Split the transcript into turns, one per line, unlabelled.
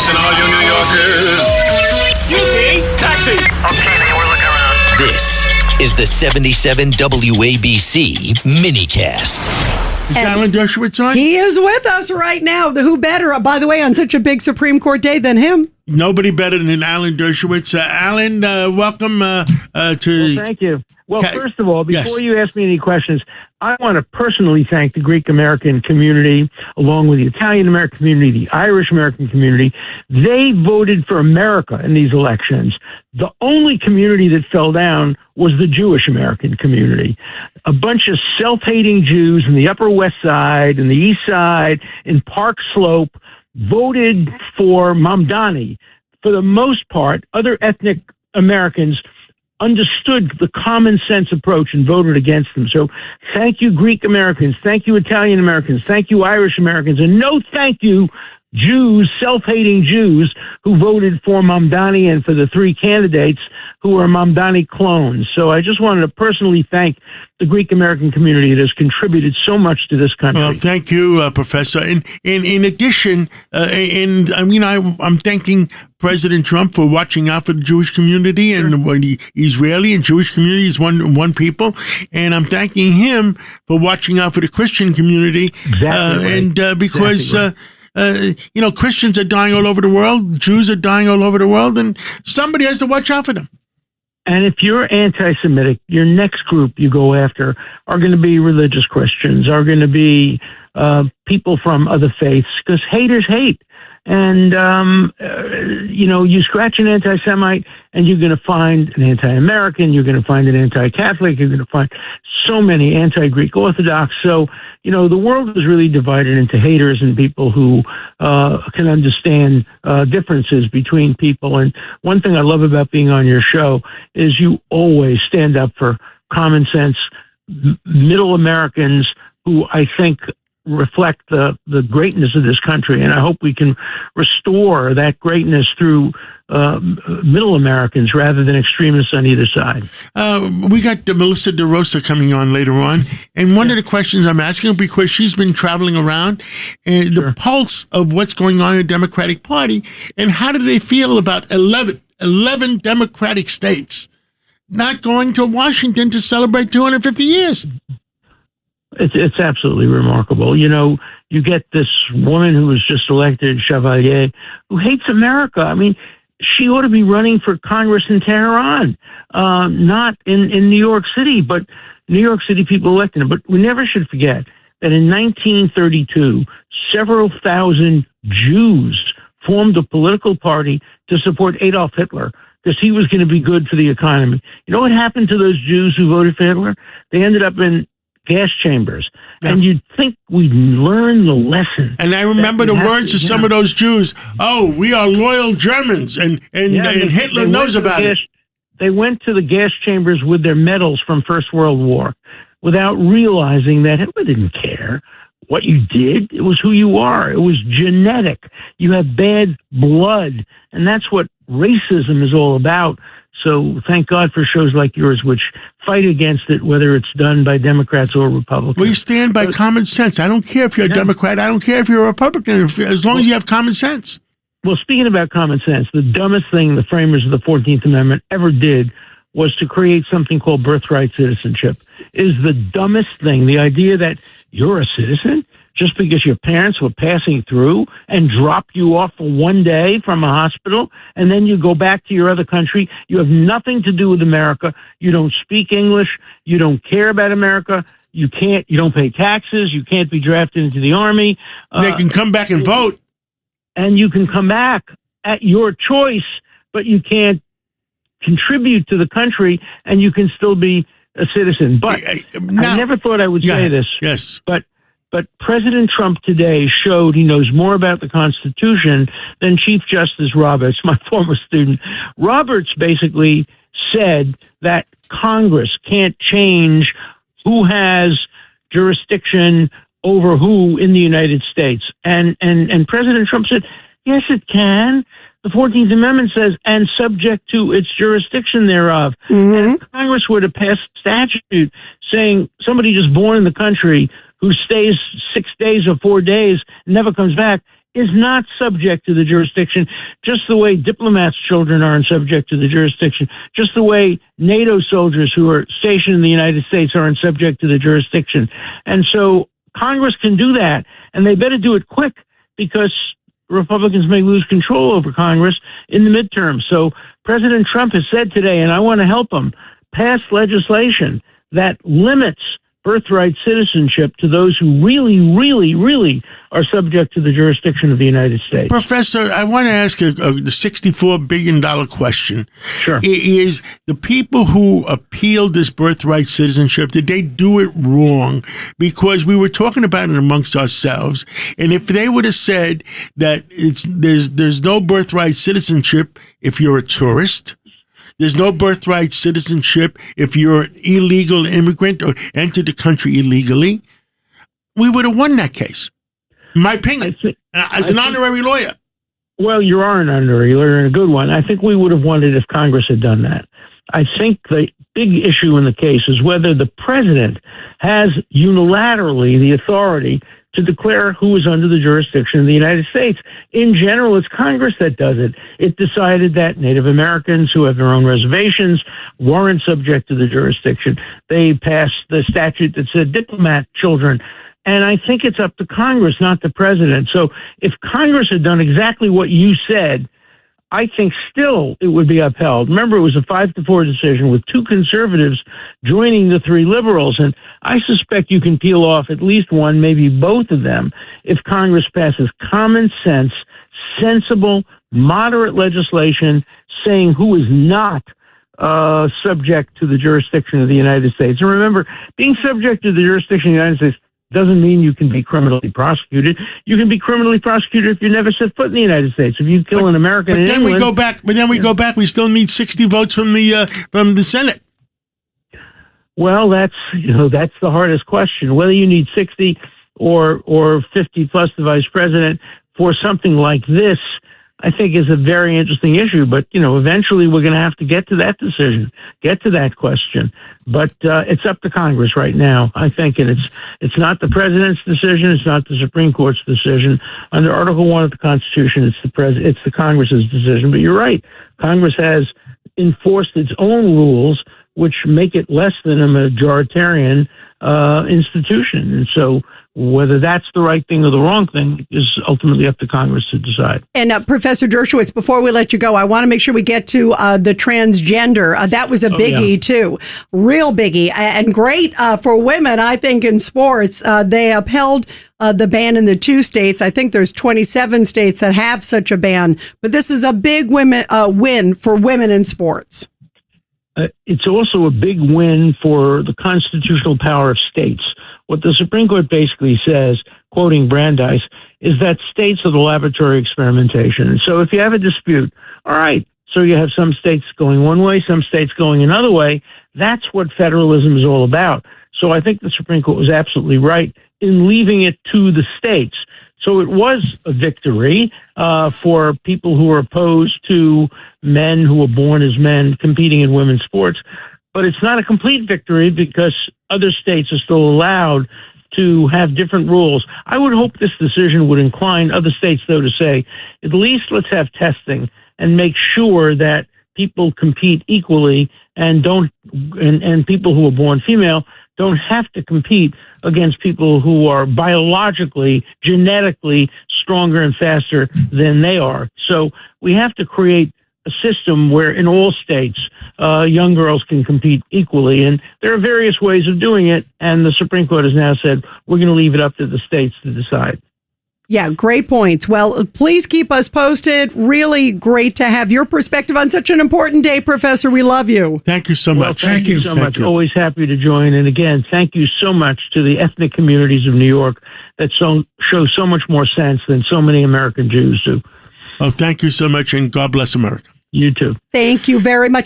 Listen, all you New Yorkers. Taxi!
Okay, man, we're looking around.
This is the 77 WABC minicast.
Is Alan Dershowitz on?
He is with us right now. Who better, by the way, on such a big Supreme Court day than him?
Nobody better than Alan Dershowitz. Alan, welcome to...
Well, thank you. Well, first of all, before you ask me any questions, I want to personally thank the Greek American community, along with the Italian American community, the Irish American community. They voted for America in these elections. The only community that fell down was the Jewish American community. A bunch of self-hating Jews in the Upper West Side, in the East Side, in Park Slope, voted for Mamdani. For the most part, other ethnic Americans understood the common sense approach and voted against them. So thank you, Greek Americans. Thank you, Italian Americans. Thank you, Irish Americans. And no thank you, Jews, self-hating Jews who voted for Mamdani and for the three candidates who are Mamdani clones. So I just wanted to personally thank the Greek American community that has contributed so much to this country.
Well, thank you, Professor. And in addition, I'm thanking President Trump for watching out for the Jewish community and the Israeli and Jewish community is one people. And I'm thanking him for watching out for the Christian community. Because Christians are dying all over the world, Jews are dying all over the world, and somebody has to watch out for them.
And if you're anti-Semitic, your next group you go after are going to be religious Christians, are going to be people from other faiths, because haters hate. And, you scratch an anti-Semite and you're going to find an anti-American, you're going to find an anti-Catholic, you're going to find so many anti-Greek Orthodox. So, the world is really divided into haters and people who can understand differences between people. And one thing I love about being on your show is you always stand up for common sense, middle Americans who I think reflect the greatness of this country. And I hope we can restore that greatness through middle Americans rather than extremists on either side.
We got Melissa DeRosa coming on later on. And one of the questions I'm asking, because she's been traveling around, and the pulse of what's going on in the Democratic Party, and how do they feel about 11 Democratic states not going to Washington to celebrate 250 years?
It's absolutely remarkable. You get this woman who was just elected, Chevalier, who hates America. I mean, she ought to be running for Congress in Tehran, not in New York City, but New York City people elected her. But we never should forget that in 1932, several thousand Jews formed a political party to support Adolf Hitler because he was going to be good for the economy. You know what happened to those Jews who voted for Hitler? They ended up in gas chambers. Yeah. And you'd think we'd learn the lesson.
And I remember the words of some of those Jews. Oh, we are loyal Germans, and Hitler knows about it.
They went to the gas chambers with their medals from First World War without realizing that Hitler didn't care what you did. It was who you are. It was genetic. You have bad blood. And that's what racism is all about. So thank God for shows like yours, which fight against it, whether it's done by Democrats or Republicans.
We stand by common sense. I don't care if you're a Democrat. I don't care if you're a Republican, as long as you have common sense.
Well, speaking about common sense, the dumbest thing the framers of the 14th Amendment ever did was to create something called birthright citizenship. It is the dumbest thing. The idea that you're a citizen just because your parents were passing through and drop you off for one day from a hospital, and then you go back to your other country. You have nothing to do with America. You don't speak English. You don't care about America. You don't pay taxes. You can't be drafted into the army.
They can come back and vote.
And you can come back at your choice, but you can't contribute to the country, and you can still be a citizen. But I never thought I would say this.
Yes.
But President Trump today showed he knows more about the Constitution than Chief Justice Roberts, my former student. Roberts basically said that Congress can't change who has jurisdiction over who in the United States. And President Trump said, yes, it can. The 14th Amendment says, and subject to its jurisdiction thereof. Mm-hmm. And if Congress were to pass a statute saying somebody just born in the country who stays 6 days or 4 days, never comes back, is not subject to the jurisdiction, just the way diplomats' children aren't subject to the jurisdiction, just the way NATO soldiers who are stationed in the United States aren't subject to the jurisdiction. And so Congress can do that, and they better do it quick, because Republicans may lose control over Congress in the midterm. So President Trump has said today, and I want to help him, pass legislation that limits birthright citizenship to those who really, really, really are subject to the jurisdiction of the United States.
Professor, I want to ask the $64 billion question.
Sure.
Is the people who appealed this birthright citizenship, did they do it wrong? Because we were talking about it amongst ourselves, and if they would have said that there's no birthright citizenship if you're a tourist, there's no birthright citizenship if you're an illegal immigrant or entered the country illegally, we would have won that case, in my opinion, as an honorary lawyer.
Well, you are an honorary lawyer and a good one. I think we would have won it if Congress had done that. I think the big issue in the case is whether the president has unilaterally the authority to declare who is under the jurisdiction of the United States. In general, it's Congress that does it. It decided that Native Americans who have their own reservations weren't subject to the jurisdiction. They passed the statute that said diplomat children. And I think it's up to Congress, not the president. So if Congress had done exactly what you said, I think still it would be upheld. Remember, it was a 5-4 decision with 2 conservatives joining the 3 liberals. And I suspect you can peel off at least one, maybe both of them, if Congress passes common sense, sensible, moderate legislation saying who is not subject to the jurisdiction of the United States. And remember, being subject to the jurisdiction of the United States doesn't mean you can be criminally prosecuted. You can be criminally prosecuted if you never set foot in the United States. If you kill an American in England,
we go back. We still need 60 votes from the Senate.
Well, that's the hardest question. Whether you need 60 or 50 plus the vice president for something like this, I think is a very interesting issue. But eventually we're going to have to get to that decision, get to that question. But it's up to Congress right now, I think, and it's not the president's decision. It's not the Supreme Court's decision. Under Article 1 of the Constitution, it's the Congress's decision. But you're right, Congress has enforced its own rules, which make it less than a majoritarian institution, and so whether that's the right thing or the wrong thing is ultimately up to Congress to decide.
And Professor Dershowitz, before we let you go, I want to make sure we get to the transgender. That was a biggie, too. Real biggie. And great for women, I think, in sports. They upheld the ban in the 2 states. I think there's 27 states that have such a ban. But this is a big win for women in sports.
It's also a big win for the constitutional power of states. What the Supreme Court basically says, quoting Brandeis, is that states are the laboratory experimentation. And so if you have a dispute, all right, so you have some states going one way, some states going another way. That's what federalism is all about. So I think the Supreme Court was absolutely right in leaving it to the states. So it was a victory for people who are opposed to men who were born as men competing in women's sports. But it's not a complete victory because other states are still allowed to have different rules. I would hope this decision would incline other states, though, to say, at least let's have testing and make sure that people compete equally and people who are born female don't have to compete against people who are biologically, genetically stronger and faster than they are. So we have to create a system where in all states, young girls can compete equally. And there are various ways of doing it. And the Supreme Court has now said, we're going to leave it up to the states to decide.
Yeah, great points. Well, please keep us posted. Really great to have your perspective on such an important day, Professor. We love you.
Thank you so much.
Thank you so much. Always happy to join. And again, thank you so much to the ethnic communities of New York that show so much more sense than so many American Jews do.
Oh, thank you so much, and God bless America.
You too.
Thank you very much.